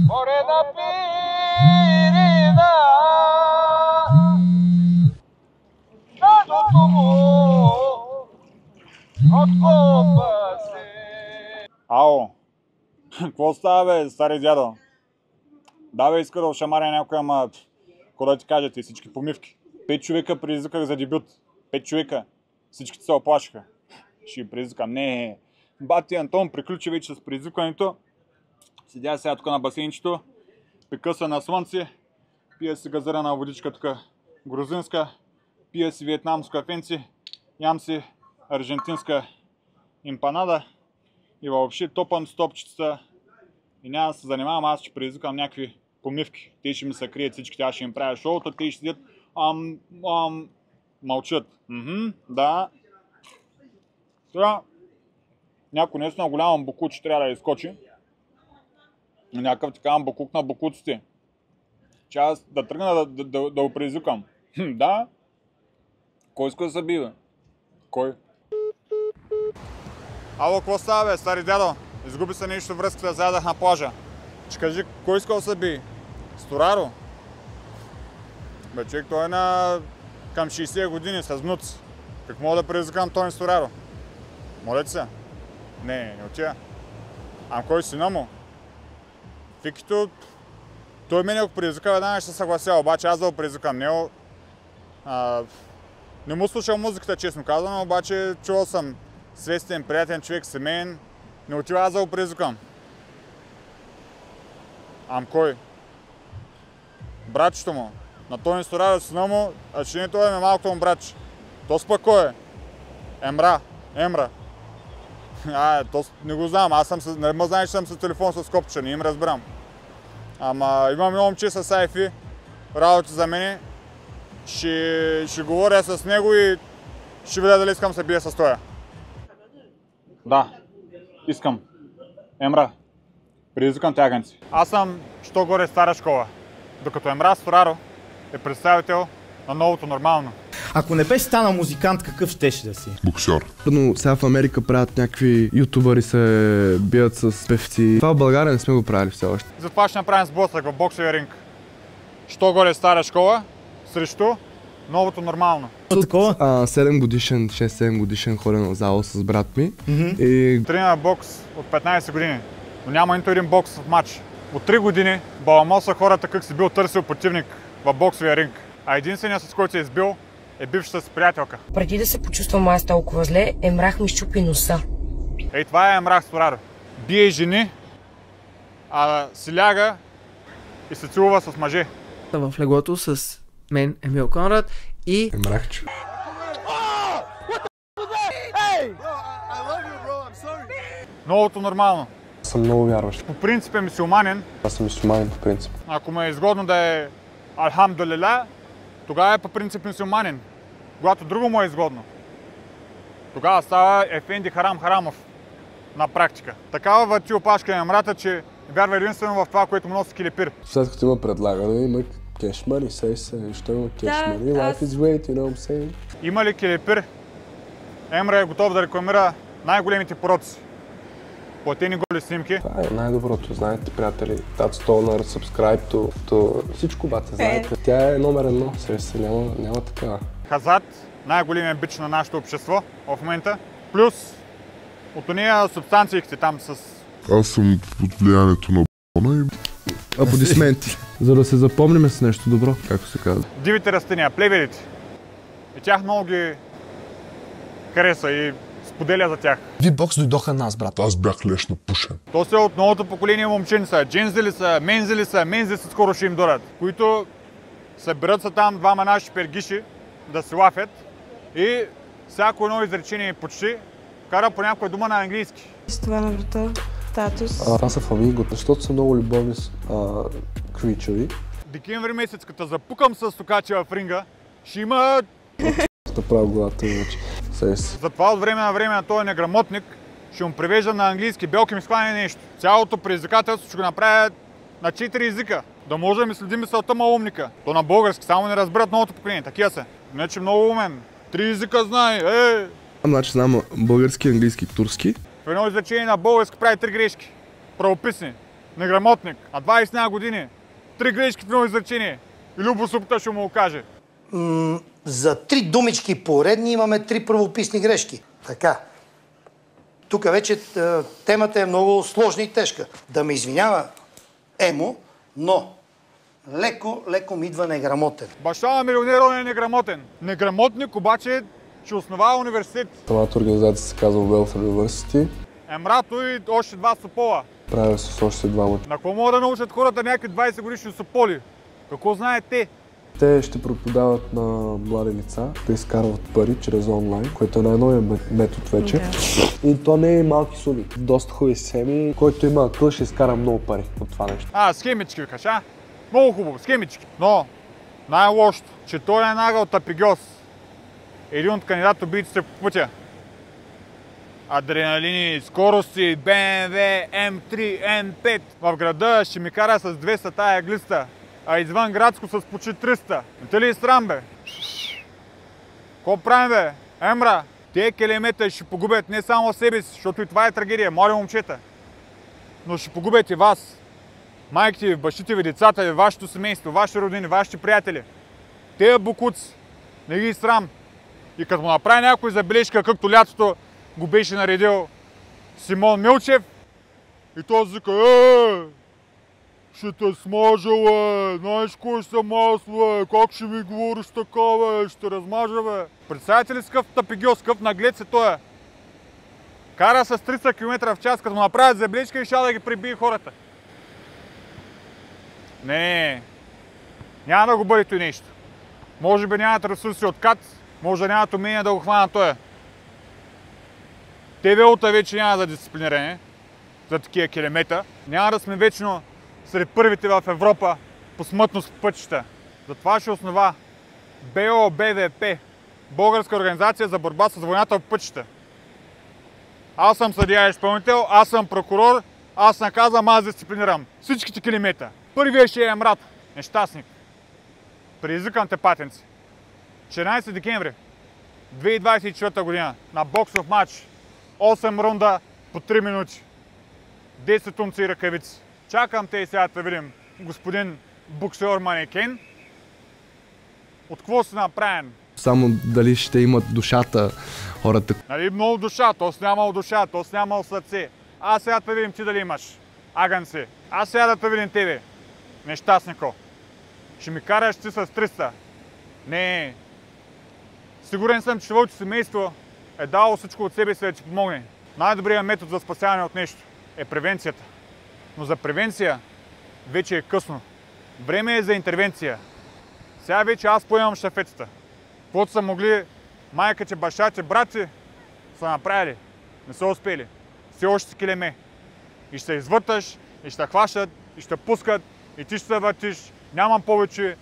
Morena pirida, дадото му откопа се. Ало, какво става бе, стари дядо? Да бе, иска да ошамаря някой, ама какво да ти кажете, всички помивки. 5 човека предизвиках за дебют. 5 човека. Всичките се оплашиха. Ще ги предизвикам. Не, бати Антон приключи вече с предизвикването. Седя сега тук на басейнчето, пека се на слънце, пия си газирана водичка тук грузинска, пия си виетнамско кафенци, ям си аржентинска импанада и въобще топам с топчетата и няма да се занимавам, аз ще предизвикам някакви помивки. Те ще ми се крият всичките, аз ще им правя шоуто, те ще седят мълчат. Да. Сега някой наистина голям букут ще трябва да изкочи. Някакъв така бакук на бакуците. Че аз да тръгна да го предизвикам. Да. Кой иска да се бива? Кой? Ало, какво става бе, стари дядо? Изгуби се нещо връзката, заядах на плажа. Че кажи, кой иска да се би? Стораро? Бе, човек, той е на към 60 години с внуци. Как мога да предизвикам той Стораро? Моля ти се? Не отива. Ам кой сина му? Фикито, той мене ако предизвика, веднага ще се съглася, обаче аз да го предизвикам него. Не му слушам музиката, честно казано, обаче чувал съм свестен, приятен човек, семейен. Не отива аз да го предизвикам. Ам кой? Братчето му. На този Стораро сина му, а че не той е малкото му братче. То спа кой е? Емра. То не го знам, аз съм не ме знаеш, че съм с телефон с копче, не им разбирам. Ама имам едно момче с айфи, работи за мене, ще говоря с него и ще видя дали искам да се бия с тоя. Да, искам. Емра, предизвикам тяганци. Аз съм що горе стара школа, докато Емра Стораро е представител на новото нормално. Ако не беше станал музикант, какъв щеше да си? Боксер. Но сега в Америка правят някакви ютубъри, се бият с певци. Това в България не сме го правили все още. Затова ще направим сблъсък в боксовия ринг. Що горе стара школа срещу новото нормално. Такова? 7 годишен, 6-7 годишен ходя на зала с брат ми. И... Тренира бокс от 15 години, но няма нито един бокс в матч. От 3 години баламоса хората как си бил търсил противник в боксовия ринг. А единственият, с който се е избил, е бившата си приятелка. Преди да се почувствам аз толкова зле, Емрах ми щупи носа. Ей, това е Емрах Стораро. Бие жени, а си ляга и се целува с мъже. В леглото с мен, Емил Конрад и... Емрахче. Новото нормално. Съм много вярващ. По принцип е мюсюлманин. Аз съм мюсюлманин по принцип. Ако му е изгодно да е алхамдулиля, тогава е по принцип мюсюлманин. Когато друго му е изгодно, тогава става Ефенди Харам Харамов на практика. Такава върти опашка е Емрата, че вярва единствено в това, което му носи килипир. След като има предлагане, има cash money, say, що има cash money, life is great, you know what I'm saying? Има ли килипир? Емра е готов да рекламира най-големите пороци. Платени голи снимки. Това е най-доброто, знаете, приятели. That's Stoner, subscribe to... Всичко, бате, знаете. Тя е номер 1, сега се няма такава. Хазарт, най-големият бич на нашето общество в момента. Плюс от ония субстанциите там с... Аз съм под влиянието на бона и... Аплодисменти. За да се запомним с нещо добро, както се казва. Дивите растения, плевелите. И тях много ги хареса и споделя за тях. V-Box дойдоха нас, брат. Аз бях лешно пушен. То се от новото поколение момченца. Джензи ли са, мензи са, скоро ще им дорят. Които съберат са там двама наши пергиши да се лафят и всяко едно изречение почти кара по някоя дума на английски. С това на врата, татус. Това са фамиго, защото са много любовни кричари. Декември месец, като запукам с Токачева в ринга, ще има... Направо главата вече. Затова от време на време на този неграмотник ще му превежда на английски белки ми склане нещо. Цялото предизвикателство ще го направя на 4 езика. Да може да ми следи мисълта малумника. То на български, само не разберат новото поколение. Такива са. Не, че много умен. 3 езика знае. Значи знам български, английски, турски. В едно изречение на български прави 3 грешки. Правописни. неграмотник, на 20 години, 3 грешки в едно изречение. И Любо Супта ще му го каже. За 3 думички поредни имаме 3 правописни грешки. Така. Тук вече темата е много сложна и тежка. Да ме извинява Емо, но леко ми идва неграмотен. Баща на милионер, он е неграмотен. Неграмотник обаче ще основава университет. Самата организация се казва Wealth University. Емрато и още 2 сопола. Правя с още 2. На какво могат да научат хората някакви 20 годишни сополи? Какво знаят те? Те ще преподават на млади лица да изкарват пари чрез онлайн, което е най-новият метод вече. Да. И то не е малки суми. Доста хубави схеми, който има акъл, ще изкара много пари от това нещо. Схемички викаш, а? Много хубаво, схемички. Но най-лошото, че той е нагъл тапигьос. Един от кандидат-убийците по пътя. Адреналини, скорости, BMW, M3, M5. В града ще ми кара с 200 тая глиста, а извън градско с почти 300. Не те ли е срам, бе? Ко правим, бе? Емра, тия келемета ще погубят не само себе си, защото и това е трагедия, млади момчета. Но ще погубят и вас. Майките ви, бащите ви, децата ви, вашето семейство, вашите родини, вашите приятели. Тея букуци, не ги срам. И като му направи някой забележка, както лятото го беше наредил Симон Милчев, и той зика: ще те смажа, бе, знаеш кой ще съм аз, бе, как ще ми говориш така, бе, ще те размажа, бе. Представете ли с къв тапигьос, къв наглед се той е? Кара с 300 км в час, като му направят забележка и ще да ги прибие хората. Не, няма да го бъде той нещо. Може би нямат ресурси от КАТ, може да нямат умение да го хванат той. ТВО-та вече няма за дисциплиниране, за такива километра. Няма да сме вечно сред първите в Европа по смъртност в пътища. Затова ще основа БОБВП, Българска организация за борба с войната в пътища. Аз съм съдия и изпълнител, аз съм прокурор, аз наказвам, аз дисциплинирам всичките километра. Първият ще е Емрато, нещастник. Предизвикам те патенци. 14 декември 2024 година на боксов матч. 8 рунда по 3 минути. 10 унци и ръкавици. Чакам те и сега да видим, господин боксер манекен. От какво си направен? Само дали ще имат душата хората. Нали много душа, то си нямал душа, то си нямал сърце. Аз сега да видим ти дали имаш. Аган си. Аз сега да видим тебе. Нещастнико. Ще ми караш ти с 300. Не. Сигурен съм, че твоето семейство е дало всичко от себе си да ти помогне. Най-добрият метод за спасяване от нещо е превенцията. Но за превенция вече е късно. Време е за интервенция. Сега вече аз поемам щафетата. Каквото са могли майките, бащите, брати са направили. Не са успели. Все още си килеме. И ще извърташ, и ще хващат, и ще пускат, и ти ще се въртиш. Нямам повече.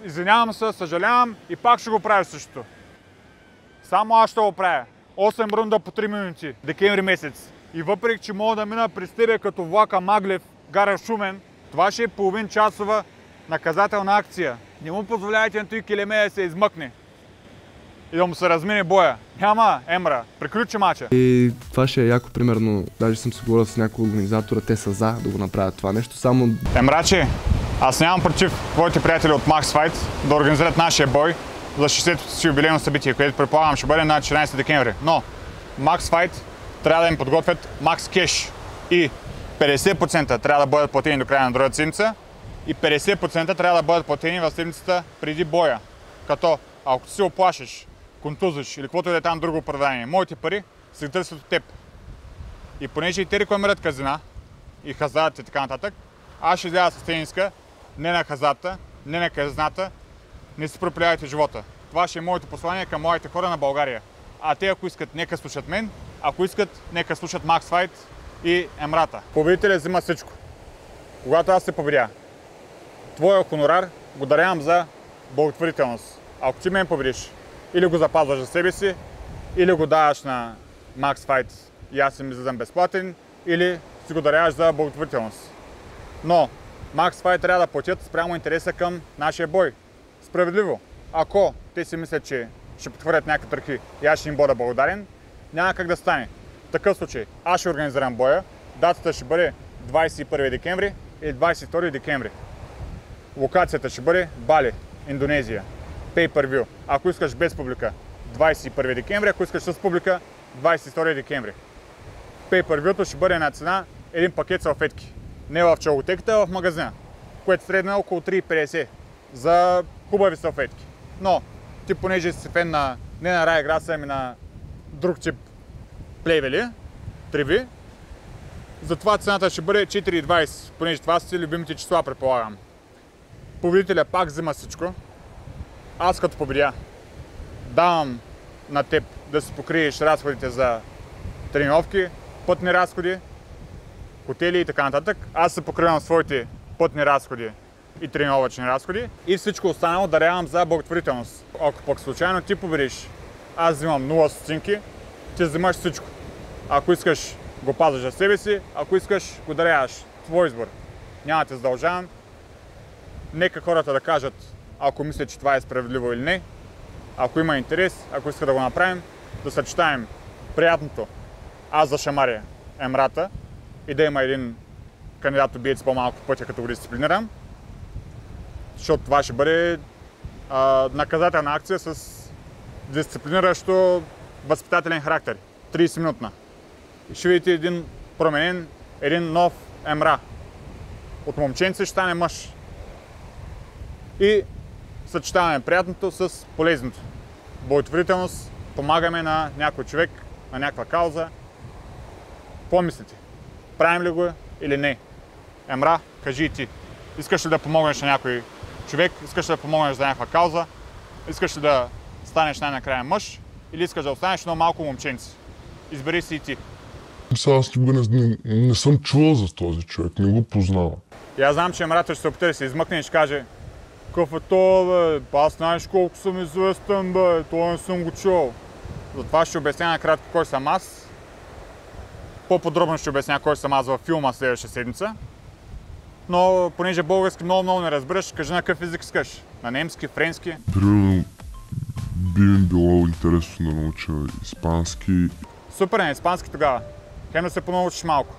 Извинявам се, съжалявам и пак ще го правя същото. Само аз ще го правя. 8 рунда по 3 минути, декември месец. И въпреки, че мога да мина през тебе като влака Маглев, гара Шумен, това ще е половин часова наказателна акция. Не му позволяйте на той килеме да се измъкне и да му се размине боя. Няма, Емра, приключи мача. И това ще е яко, примерно, даже съм се говорил с някой организатора, те са за да го направят това нещо, само... Емраче, аз нямам против твоите приятели от Max Fight да организират нашия бой за 60-то си юбилейно събитие, което предполагам ще бъде на 14 декември. Но Max Fight трябва да им подготвят Max Cash и 50% трябва да бъдат платени до края на другата седмица и 50% трябва да бъдат платени в седмицата преди боя. Като ако ти се оплашиш, контузиш или каквото и да е там друго оправдание, моите пари се търсят от теб. И понеже и те рекламират казина и хазарт и така нататък, аз ще изляза с тениска, не на хазарта, не на казината, не си пропилявайте живота. Това ще е моето послание към младите хора на България. А те, ако искат, нека слушат мен, ако искат, нека слушат Max Fight и Емрата. Победителят взима всичко. Когато аз се победя, твоя хонорар го дарявам за благотворителност. Ако ти мен победиш, или го запазваш за себе си, или го даваш на Max Fight и аз им излизам безплатен, или си го даряваш за благотворителност. Но Max Fight трябва да платят спрямо интереса към нашия бой. Справедливо. Ако те си мислят, че ще подхвърлят някакви тръхи и аз ще им бъда благодарен, няма как да стане. В такъв случай аз ще организирам боя, датата ще бъде 21 декември или 22 декември. Локацията ще бъде Бали, Индонезия. Pay-per-view. Ако искаш без публика, 21 декември, ако искаш с публика, 22 декември. Pay-per-view ще бъде на цена един пакет салфетки. Не в чалготеката, а в магазина, което средно е около 3,50 за хубави салфетки. Но ти, понеже си фен на не на Рая Граса, ами на друг тип плейвели, треви, затова цената ще бъде 4,20, понеже това са любимите числа, предполагам. Победителя пак взима всичко. Аз като победя давам на теб да си покриеш разходите за тренировки, пътни разходи, хотели и така нататък. Аз се покривам своите пътни разходи и тренировъчни разходи и всичко останало дарявам за благотворителност. Ако пък случайно ти победиш, аз взимам 0 стотинки, ти взимаш всичко. Ако искаш, го пазиш за себе си, ако искаш, го даряваш. Твой избор. Няма те задължавам. Нека хората да кажат, ако мислят, че това е справедливо или не. Ако има интерес, ако иска да го направим, да съчетаем приятното аз за шамаря Емрата и да има един кандидат-убиец по-малко пътя, като го дисциплинирам. Защото това ще бъде наказателна акция с дисциплиниращо възпитателен характер. 30-минутна. И ще видите един променен, един нов Емра. От момченце ще стане мъж. И съчетаваме приятното с полезното. Благотворителност, помагаме на някой човек, на някаква кауза. Какво мислите? Правим ли го или не? Емра, кажи и ти. Искаш ли да помогнеш на някой човек? Искаш ли да помогнеш за някаква кауза? Искаш ли да станеш най-накрая мъж? Или искаш да останеш едно малко момченце? Избери си и ти. Сега аз не съм чувал за този човек, не го познавам. И аз знам, че Емрата ще се опита да се измъкне и ще каже: какъв е това, бе? Аз знаеш колко съм известен, бе, това не съм го чувал. Затова ще обясня накратко кой съм аз. По-подробно ще обясня кой съм аз във филма следващата седмица. Но понеже български много не разбираш, кажи на какъв език искаш. На немски, френски. Примерно би ми било интересно да науча испански. Супер, на испански тогава. Хем да се понаучиш малко.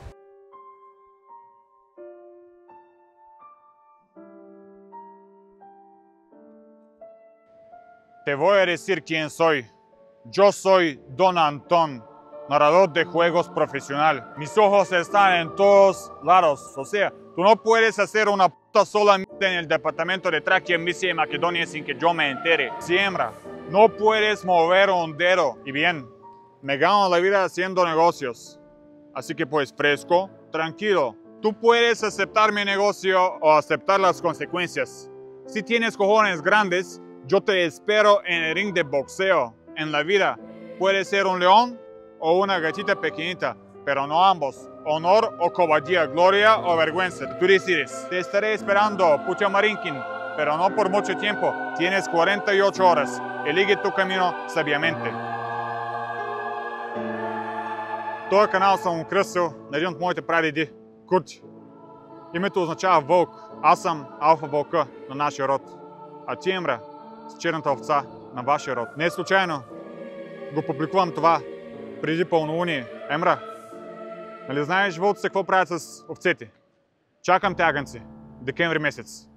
Te voy a decir quién soy. Yo soy Don Antón, narrador de juegos profesional. Mis ojos están en todos lados. O sea, tú no puedes hacer una puta sola mierda en el departamento de Traquia, Misia y Macedonia sin que yo me entere. Siembra. No puedes mover un dedo. Y bien, me gano la vida haciendo negocios. Así que pues fresco, tranquilo. Tú puedes aceptar mi negocio o aceptar las consecuencias. Si tienes cojones grandes, yo te espero en el ring de boxeo. En la vida, puede ser un león o una gatita pequeñita, pero no ambos. Honor o cobardía, gloria o vergüenza. Tú decides. Te estaré esperando, Pucha Marinkin, pero no por mucho tiempo. Tienes 48 horas. Elige tu camino sabiamente. Този канал съм кръстил на един от моите прадеди, Курти. Името означава вълк. Аз съм алфа вълка на нашия род. А ти, Емра, с черната овца на вашия род. Не случайно го публикувам това преди пълнолуние. Емра, нали знаеш вълците какво правят с овцете? Чакам тяганци. Декември месец.